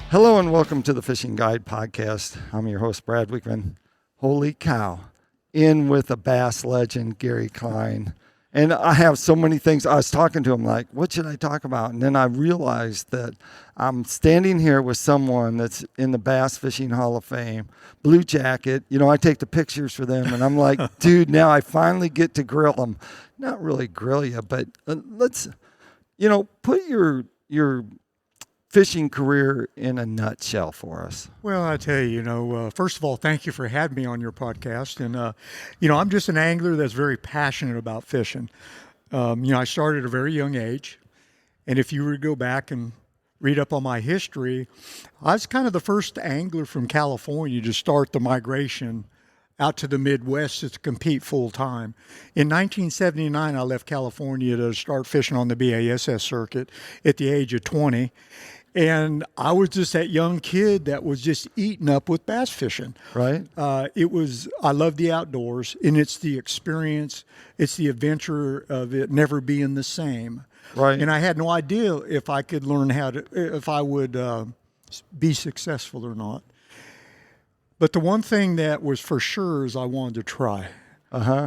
Hello and welcome to the Fishing Guide Podcast. I'm your host, Brad Wiegmann. Holy cow. In with a bass legend, Gary Klein. And I have so many things. I was talking to him like, what should I talk about? And then I realized that I'm standing here with someone that's in the Bass Fishing Hall of Fame, blue jacket. You know, I take the pictures for them and I'm like, dude, now I finally get to grill them. Not really grill you, but let's, put your fishing career in a nutshell for us. Well, I tell you, first of all, thank you for having me on your podcast. And, I'm just an angler that's very passionate about fishing. I started at a very young age. And if you were to go back and read up on my history, I was kind of the first angler from California to start the migration out to the Midwest to compete full time. In 1979, I left California to start fishing on the BASS circuit at the age of 20. And I was just that young kid that was just eaten up with bass fishing. Right. I love the outdoors, and it's the experience, it's the adventure of it never being the same. Right. And I had no idea if I could learn if I would be successful or not. But the one thing that was for sure is I wanted to try.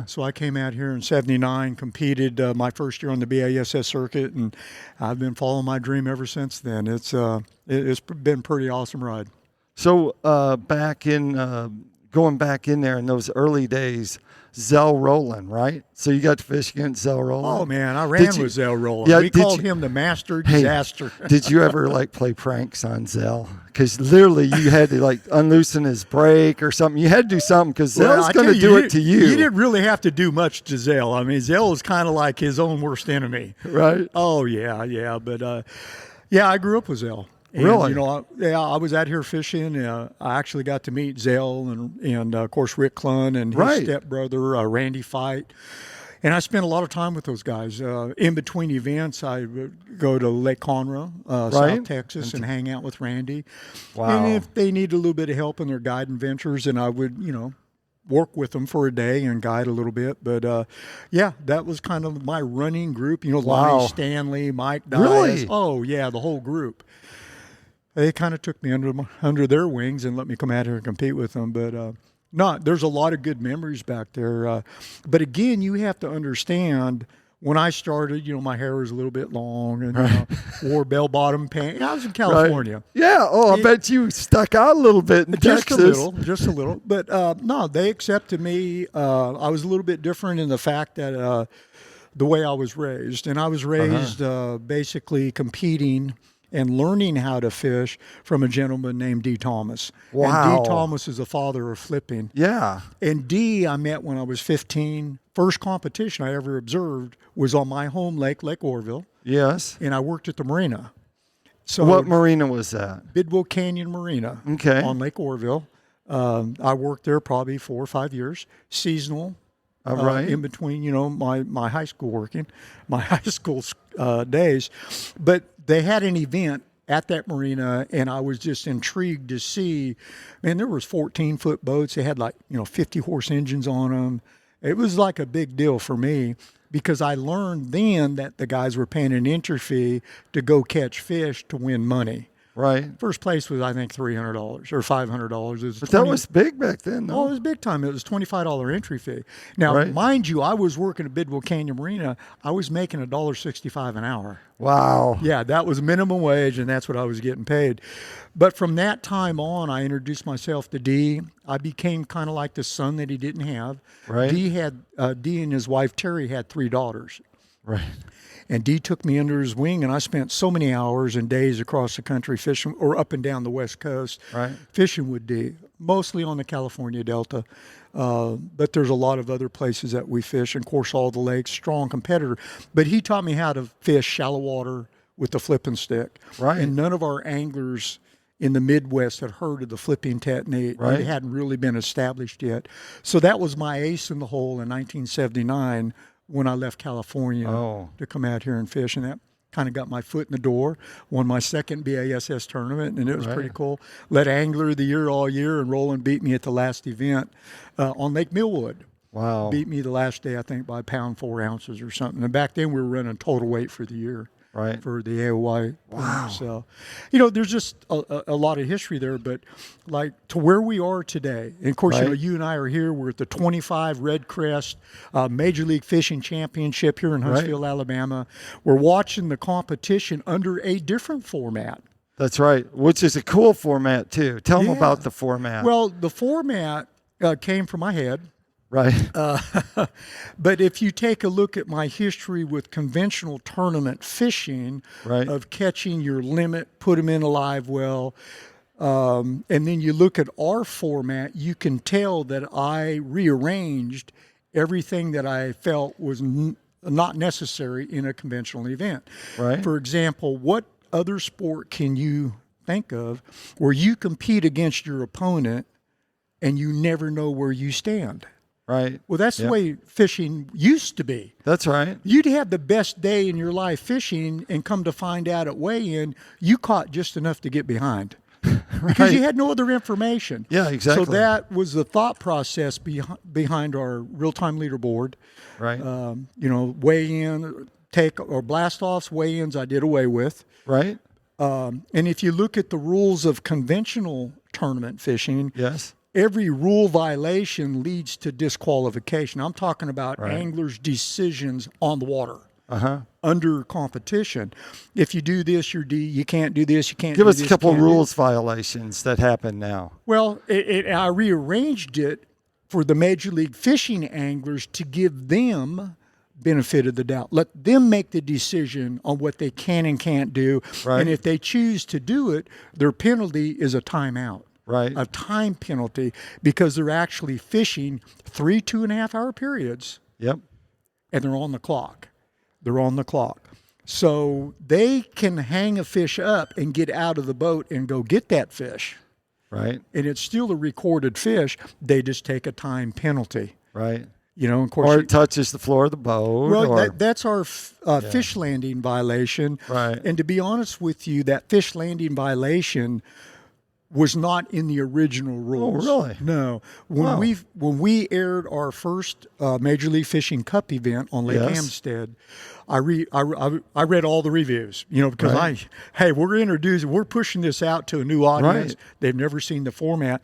So I came out here in 79, competed my first year on the BASS circuit, and I've been following my dream ever since then. It's been a pretty awesome ride. So going back in there in those early days, Zell Rowland, right? So you got to fish against Zell Rowland? Oh, man, I ran with Zell Rowland. Yeah, we called him the master disaster. Did you ever play pranks on Zell? Because literally you had to unloosen his brake or something. You had to do something because Zell's going to do it to you. You didn't really have to do much to Zell. I mean, Zell was kind of like his own worst enemy. Right. Oh, yeah. But, I grew up with Zell. And, really? I was out here fishing. I actually got to meet Zell and of course, Rick Clun and his stepbrother, Randy Fight. And I spent a lot of time with those guys. In between events, I would go to Lake Conroe, South Texas, and hang out with Randy. Wow. And if they needed a little bit of help in their guiding ventures, and I would, work with them for a day and guide a little bit. But, that was kind of my running group. Lonnie Stanley, Mike Dias. Really? Oh, yeah, the whole group. They kind of took me under their wings and let me come out here and compete with them. But there's a lot of good memories back there. But again, you have to understand, when I started, my hair was a little bit long and wore bell-bottom pants. I was in California. Right. Yeah. Oh, I bet you stuck out a little bit in Texas. Just a little. But they accepted me. I was a little bit different in the fact that the way I was raised. And I was raised basically competing and learning how to fish from a gentleman named D. Thomas. Wow. And D. Thomas is the father of flipping. Yeah. And D. I met when I was 15. First competition I ever observed was on my home lake, Lake Orville. Yes. And I worked at the marina. So what marina was that? Bidwell Canyon Marina. Okay. On Lake Orville. I worked there probably 4 or 5 years, seasonal. All right. In between, my high school days. But they had an event at that marina, and I was just intrigued to see, man, there was 14-foot boats. They had 50-horse engines on them. It was like a big deal for me because I learned then that the guys were paying an entry fee to go catch fish to win money. Right. First place was, I think, $300 or $500. But that was big back then, though. Oh, it was big time. It was $25 entry fee. Now, mind you, I was working at Bidwell Canyon Marina. I was making $1.65 an hour. Wow. Yeah, that was minimum wage, and that's what I was getting paid. But from that time on, I introduced myself to D. I became kind of like the son that he didn't have. Right. D and his wife, Terry, had 3 daughters. Right. And D took me under his wing, and I spent so many hours and days across the country fishing, or up and down the West Coast, fishing with D, mostly on the California Delta. But there's a lot of other places that we fish, and of course, all the lakes, strong competitor. But he taught me how to fish shallow water with the flipping stick. Right. And none of our anglers in the Midwest had heard of the flipping technique. Right. It hadn't really been established yet. So that was my ace in the hole in 1979. When I left California to come out here and fish, and that kind of got my foot in the door. Won my second BASS tournament, and it was pretty cool. Led Angler of the Year all year, and Roland beat me at the last event on Lake Millwood. Wow. Beat me the last day, I think, by 1 pound 4 ounces or something. And back then we were running total weight for the year. Right. for the AOY. Wow. So, there's just a lot of history there, but like to where we are today. And of course, Right. you and I are here. We're at the 25 Red Crest Major League Fishing Championship here in Huntsville, Alabama. We're watching the competition under a different format. That's right, which is a cool format too. Tell them Yeah. about the format. Well, the format came from my head. Right. But if you take a look at my history with conventional tournament fishing, Right. of catching your limit, put them in a live well, and then you look at our format, you can tell that I rearranged everything that I felt was not necessary in a conventional event. Right. For example, what other sport can you think of where you compete against your opponent and you never know where you stand? Right. Well, that's Yep. the way fishing used to be. That's right. You'd have the best day in your life fishing, and come to find out at weigh-in, you caught just enough to get behind because you had no other information. Yeah, exactly. So that was the thought process behind our real-time leaderboard. Right. Weigh-in, blast-offs, weigh-ins I did away with. Right. And if you look at the rules of conventional tournament fishing, Yes. every rule violation leads to disqualification. I'm talking about Right. anglers' decisions on the water Uh-huh. under competition. If you do this, you're D. You can't do this. You can't Give do us this. a couple you can't do rules violations that happen now. Well, I rearranged it for the Major League Fishing anglers to give them benefit of the doubt. Let them make the decision on what they can and can't do. Right. And if they choose to do it, their penalty is a timeout. Right. A time penalty, because they're actually fishing 3 2.5-hour periods, Yep. and they're on the clock. They're on the clock. So they can hang a fish up and get out of the boat and go get that fish. Right. And it's still a recorded fish. They just take a time penalty. Right. Of course. Or it touches the floor of the boat. Well, or, that's our fish landing violation. Right. And to be honest with you, that fish landing violation was not in the original rules. Oh, really? No. Wow. When we aired our first Major League Fishing Cup event on Lake Yes. Hampstead, I read all the reviews. Because Right. we're pushing this out to a new audience. Right. They've never seen the format.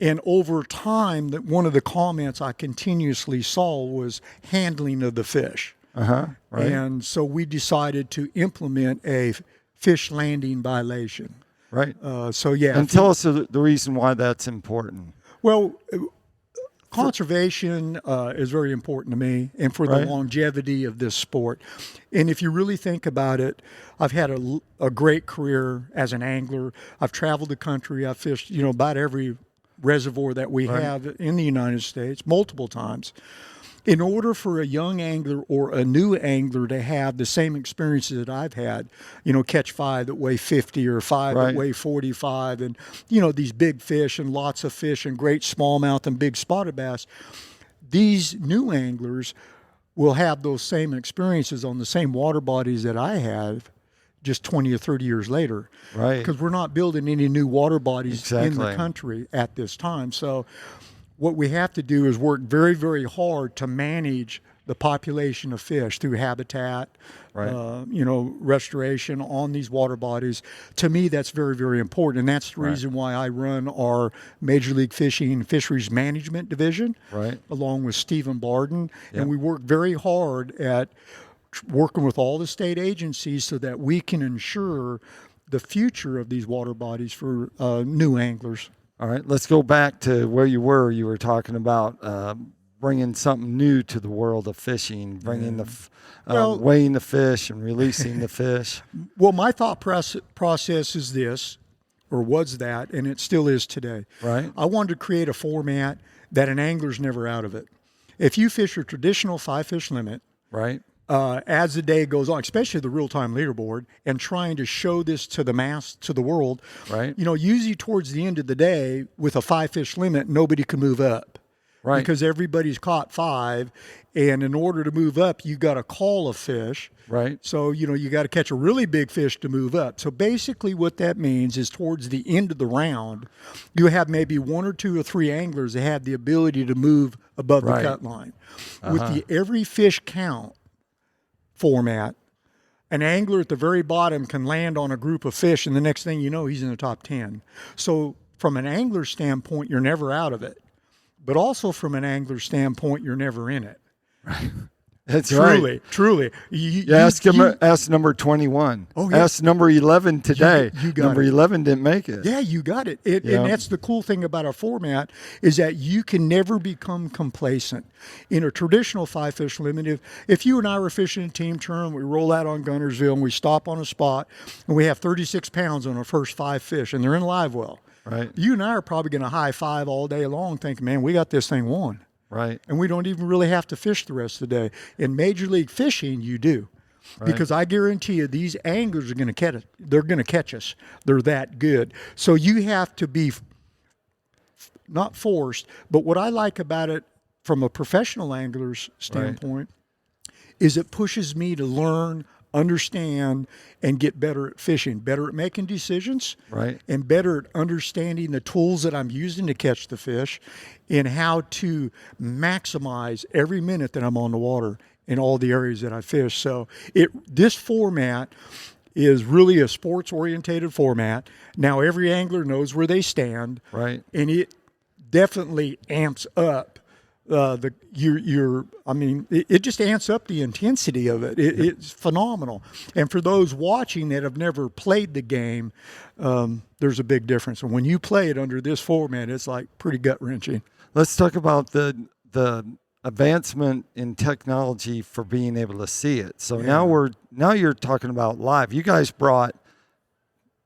And over time, one of the comments I continuously saw was handling of the fish. Uh-huh. Right. And so we decided to implement a fish landing violation. Right. And tell us the reason why that's important. Well, conservation is very important to me, and for the Right. longevity of this sport. And if you really think about it, I've had a great career as an angler. I've traveled the country. I've fished, about every reservoir that we Right. have in the United States multiple times. In order for a young angler or a new angler to have the same experiences that I've had, catch 5 that weigh 50 or 5 Right. that weigh 45, and, these big fish and lots of fish and great smallmouth and big spotted bass, these new anglers will have those same experiences on the same water bodies that I have just 20 or 30 years later. Right. Because we're not building any new water bodies in the Exactly. country at this time. So what we have to do is work very, very hard to manage the population of fish through habitat, Right. restoration on these water bodies. To me, that's very, very important. And that's the reason why I run our Major League Fishing Fisheries Management Division, Right. along with Stephen Barden. Yep. And we work very hard at working with all the state agencies so that we can ensure the future of these water bodies for new anglers. All right, let's go back to where you were. You were talking about bringing something new to the world of fishing, bringing weighing the fish and releasing the fish. Well, my thought process is this, or was that, and it still is today. Right. I wanted to create a format that an angler's never out of it. If you fish a traditional 5-fish limit, Right. as the day goes on, especially the real-time leaderboard, and trying to show this to the world, Right. usually towards the end of the day, with a 5-fish limit, nobody can move up. Right. Because everybody's caught 5, and in order to move up, you got to call a fish. Right. So, you got to catch a really big fish to move up. So basically what that means is towards the end of the round, you have maybe 1 or 2 or 3 anglers that have the ability to move above Right. the cut line. With the every fish count format, an angler at the very bottom can land on a group of fish, and the next thing you know, he's in the top 10. So from an angler standpoint, you're never out of it. But also from an angler standpoint, you're never in it. Right. That's Truly, right. truly. Ask number 21. Oh, yeah. Ask number 11 today. You got number it. 11 didn't make it. Yeah, you got it. Yeah. And that's the cool thing about our format is that you can never become complacent. In a traditional 5-fish limit, if you and I were fishing a team tournament, we roll out on Guntersville and we stop on a spot and we have 36 pounds on our first 5 fish and they're in live well. Right. You and I are probably going to high five all day long thinking, man, we got this thing won. Right. And we don't even really have to fish the rest of the day. In Major League Fishing, you do. Right. Because I guarantee you, these anglers are going to catch us. They're going to catch us. They're that good. So you have to be not forced, but what I like about it from a professional angler's standpoint is it pushes me to learn, understand, and get better at fishing, better at making decisions, Right. and better at understanding the tools that I'm using to catch the fish and how to maximize every minute that I'm on the water in all the areas that I fish. So this format is really a sports-orientated format. Now every angler knows where they stand, Right. and it definitely amps up it just amps up the intensity of it. It's phenomenal. And for those watching that have never played the game, there's a big difference. And when you play it under this format, it's like pretty gut-wrenching. Let's talk about the advancement in technology for being able to see it. So now you're talking about live. You guys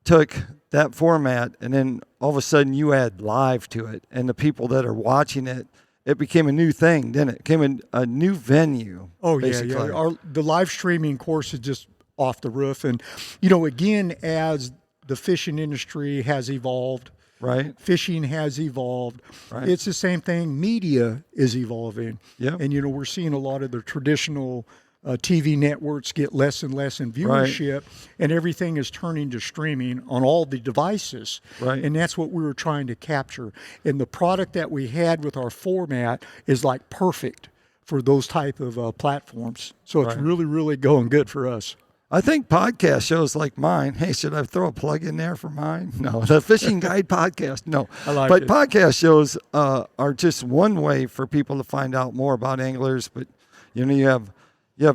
took that format and then all of a sudden you add live to it, and the people that are watching it, it became a new thing, didn't it? It became a new venue. Oh, basically. yeah. The live streaming course is just off the roof. And, again, as the fishing industry has evolved, right? Fishing has evolved. Right. It's the same thing. Media is evolving. Yeah. And, we're seeing a lot of the traditional TV networks get less and less in viewership, and everything is turning to streaming on all the devices. Right. And that's what we were trying to capture. And the product that we had with our format is like perfect for those type of platforms. So it's really, really going good for us. I think podcast shows like mine. Hey, should I throw a plug in there for mine? No, the Fishing Guide podcast. No, I like but it. podcast shows are just one way for people to find out more about anglers. But you have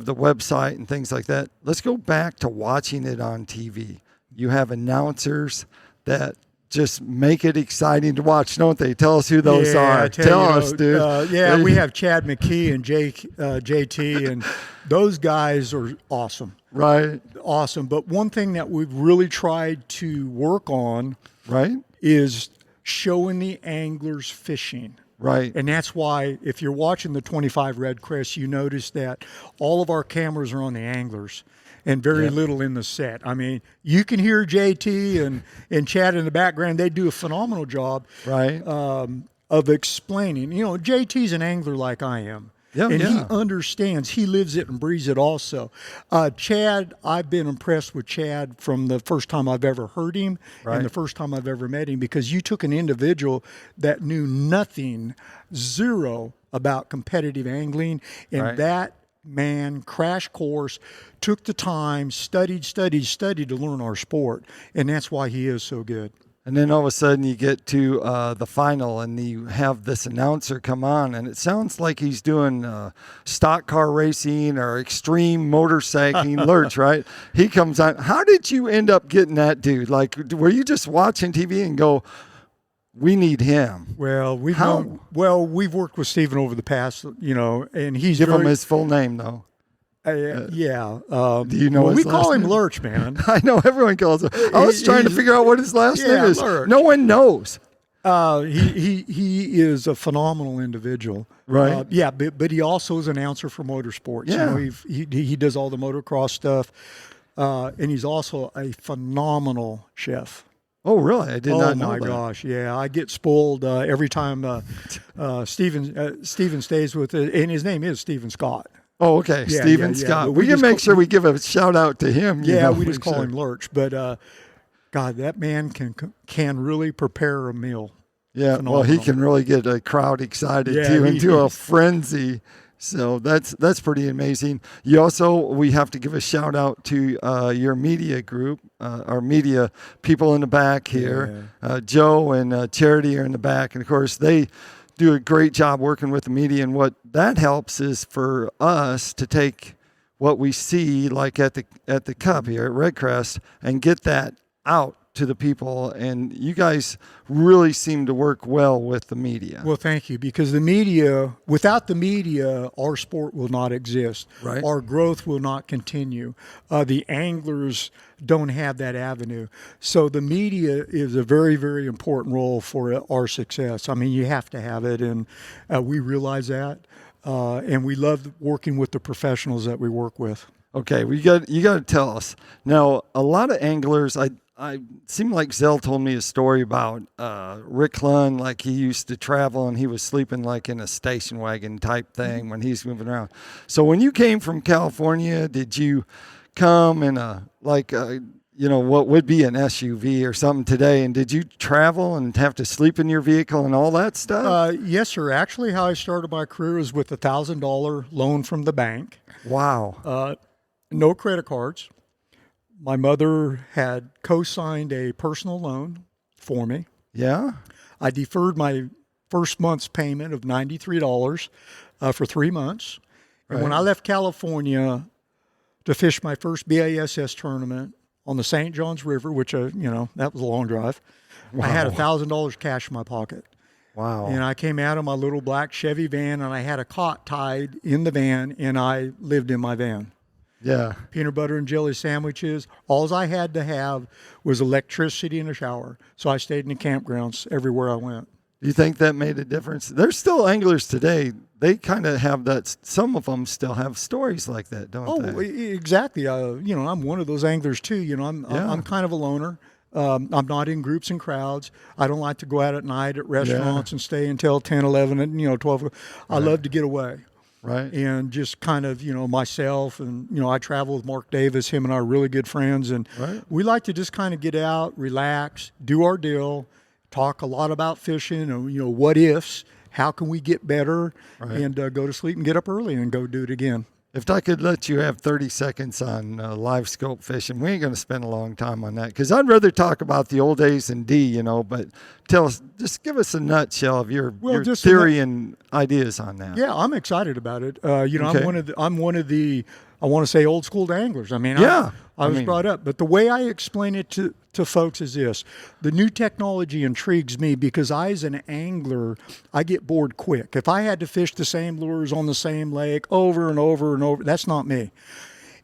the website and things like that. Let's go back to watching it on TV. You have announcers that just make it exciting to watch, don't they? Tell us who those are. Tell us, dude. We have Chad McKee and JT, and those guys are awesome. Right. Awesome. But one thing that we've really tried to work on is showing the anglers fishing. Right. And that's why if you're watching the 25 Red Crest, you notice that all of our cameras are on the anglers and very little in the set. I mean, you can hear JT and Chad in the background. They do a phenomenal job of explaining. JT's an angler like I am. Yeah, and he understands. He lives it and breathes it also. Chad, I've been impressed with Chad from the first time I've ever heard him and the first time I've ever met him, because you took an individual that knew nothing, zero, about competitive angling, and that man, crash course, took the time, studied to learn our sport, and that's why he is so good. And then all of a sudden you get to the final and you have this announcer come on, and it sounds like he's doing stock car racing or extreme motorcycling lurch, right? He comes on. How did you end up getting that dude? Like, were you just watching TV and go, we need him? Well, we've worked with Stephen over the past, and he's Give him his full name, though. Do you know his we call last him name? Lurch, man. I know everyone calls him. I was trying to figure out what his last name is. Lurch. No one knows. He is a phenomenal individual. Right. But he also is an announcer for motorsports. Yeah. He does all the motocross stuff, and he's also a phenomenal chef. Oh, really? I did not know that. Oh, my gosh, yeah. I get spoiled every time Stephen stays with it, and his name is Stephen Scott. Oh, okay. Yeah, Stephen yeah. Scott. But We can make sure we give a shout out to him. Yeah, we just call him Lurch. But, God, that man can really prepare a meal. Yeah, Phenomenal. well, he can really get a crowd excited, Yeah, too, into a frenzy. So that's pretty amazing. You also, we have to give a shout out to your media group, our media people in the back here. Joe and Charity are in the back, and of course they do a great job working with the media. And what that helps is for us to take what we see, like at the Cup here at Red Crest, and get that out to the people. And you guys really seem to work well with the media. Well, thank you, because the media, without the media, our sport will not exist. Right. Our growth will not continue. The anglers don't have that avenue. So the media is a very, very important role for our success. I mean, you have to have it, and we realize that. And we love working with the professionals that we work with. Okay, you got to tell us now. A lot of anglers, I seem like Zell told me a story about Rick Klein, like he used to travel and he was sleeping like in a station wagon type thing when he's moving around. So when you came from California, did you come in what would be an SUV or something today? And did you travel and have to sleep in your vehicle and all that stuff? Yes, sir. Actually, how I started my career was with a $1,000 loan from the bank. Wow. No credit cards. My mother had co-signed a personal loan for me. Yeah. I deferred my first month's payment of $93 for 3 months. And when I left California to fish my first BASS tournament on the St. Johns River, which, that was a long drive, I had $1,000 cash in my pocket. Wow. And I came out of my little black Chevy van, and I had a cot tied in the van, and I lived in my van. Yeah. Peanut butter and jelly sandwiches. All I had to have was electricity and a shower. So I stayed in the campgrounds everywhere I went. Do you think that made a difference? There's still anglers today. They kind of have that. Some of them still have stories like that, don't they? Exactly. I'm one of those anglers too. I'm kind of a loner. I'm not in groups and crowds. I don't like to go out at night at restaurants and stay until 10, 11, and 12. I love to get away. Right. And just kind of, myself and, I travel with Mark Davis. Him and I are really good friends. And we like to just kind of get out, relax, do our deal, talk a lot about fishing and, what ifs, how can we get better, and go to sleep and get up early and go do it again. If I could let you have 30 seconds on live scope fishing, we ain't going to spend a long time on that because I'd rather talk about the old days in D, but tell us, just give us a nutshell of your theory and ideas on that. Yeah, I'm excited about it. I'm one of the I want to say old school anglers. I mean, I was brought up, but the way I explain it to folks is this: the new technology intrigues me because I, as an angler, I get bored quick. If I had to fish the same lures on the same lake over and over and over, that's not me.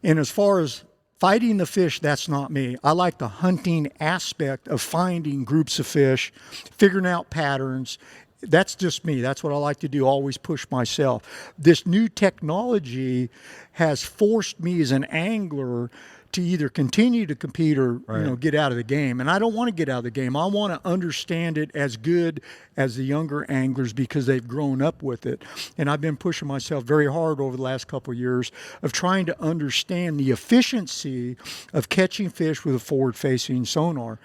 And as far as fighting the fish, that's not me. I like the hunting aspect of finding groups of fish, figuring out patterns. That's just me. That's what I like to do, always push myself. This new technology has forced me as an angler to either continue to compete or get out of the game. And I don't want to get out of the game. I want to understand it as good as the younger anglers because they've grown up with it. And I've been pushing myself very hard over the last couple of years of trying to understand the efficiency of catching fish with a forward-facing sonar.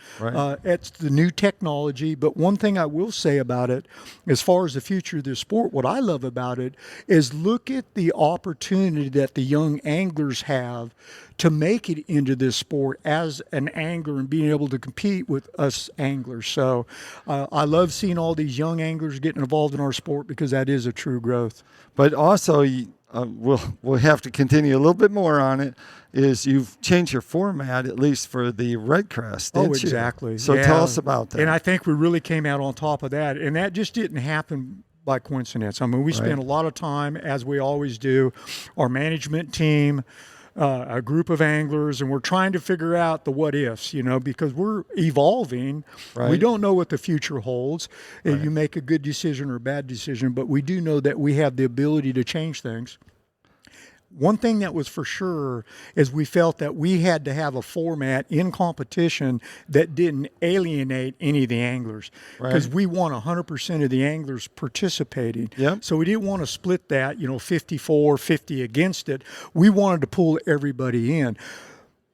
It's the new technology, but one thing I will say about it, as far as the future of this sport, what I love about it is look at the opportunity that the young anglers have to make it into this sport as an angler and being able to compete with us anglers. So I love seeing all these young anglers getting involved in our sport because that is a true growth. But also, we'll have to continue a little bit more on it, is you've changed your format, at least for the Red Crest, didn't you? Exactly. So tell us about that. And I think we really came out on top of that. And that just didn't happen by coincidence. I mean, we spent a lot of time, as we always do, our management team, a group of anglers, and we're trying to figure out the what ifs, because we're evolving. We don't know what the future holds. You make a good decision or a bad decision, but we do know that we have the ability to change things. One thing that was for sure is we felt that we had to have a format in competition that didn't alienate any of the anglers because we want 100% of the anglers participating. So we didn't want to split that, 54-50 against it. We wanted to pull everybody in.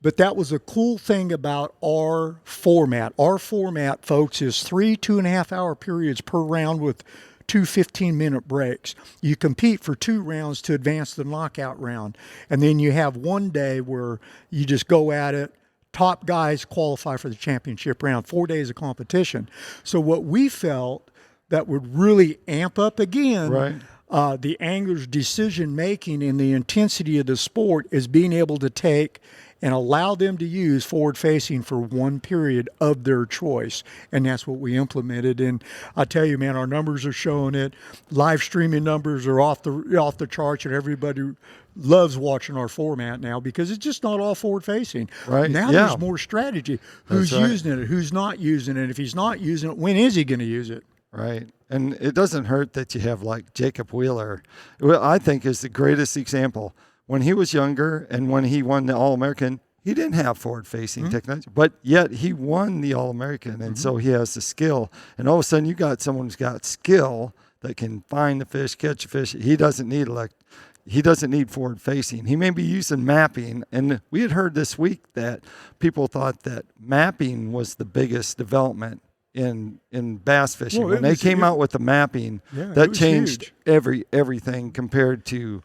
But that was a cool thing about our format. Our format, folks, is 3 2.5 hour periods per round with two 15-minute breaks. You compete for 2 rounds to advance the knockout round. And then you have one day where you just go at it. Top guys qualify for the championship round, 4 days of competition. So what we felt that would really amp up again the angler's decision making and the intensity of the sport is being able to take and allow them to use forward facing for one period of their choice. And that's what we implemented. And I tell you, man, our numbers are showing it. Live streaming numbers are off the charts, and everybody loves watching our format now because it's just not all forward facing. Right. Now there's more strategy. Who's That's right. using it? Who's not using it? If he's not using it, when is he going to use it? Right. And it doesn't hurt that you have like Jacob Wheeler, who I think is the greatest example. When he was younger and when he won the All-American, he didn't have forward-facing technology, but yet he won the All-American, and so he has the skill. And all of a sudden, you got someone who's got skill that can find the fish, catch a fish. He doesn't need forward-facing. He may be using mapping, and we had heard this week that people thought that mapping was the biggest development in bass fishing. Well, when they came out with the mapping, that changed everything compared to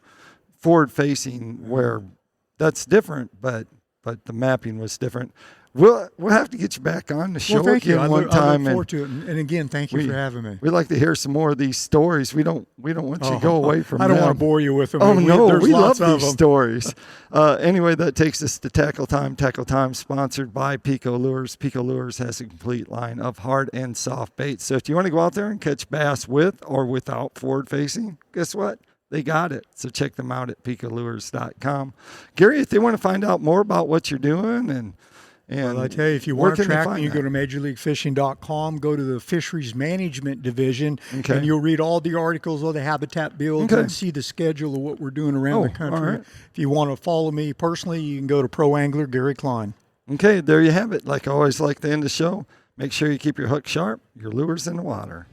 forward facing, where that's different, but the mapping was different. We'll have to get you back on the show again one time. I look forward to it. And again, thank you for having me. We'd like to hear some more of these stories. We don't want you to go away from them. I don't want to bore you with them. Oh, no, we love of these them. stories. Anyway, that takes us to Tackle Time. Tackle Time sponsored by PICO Lures. PICO Lures has a complete line of hard and soft baits. So if you want to go out there and catch bass with or without forward facing, guess what? They got it. So check them out at picolures.com. Gary, if they want to find out more about what you're doing and well, I tell you, if you want to track me, you go to MajorLeagueFishing.com, go to the Fisheries Management Division, and you'll read all the articles on the habitat builds and see the schedule of what we're doing around the country. All right. If you want to follow me personally, you can go to Pro Angler Gary Klein. Okay, there you have it. Like I always like to end the show, make sure you keep your hook sharp, your lures in the water.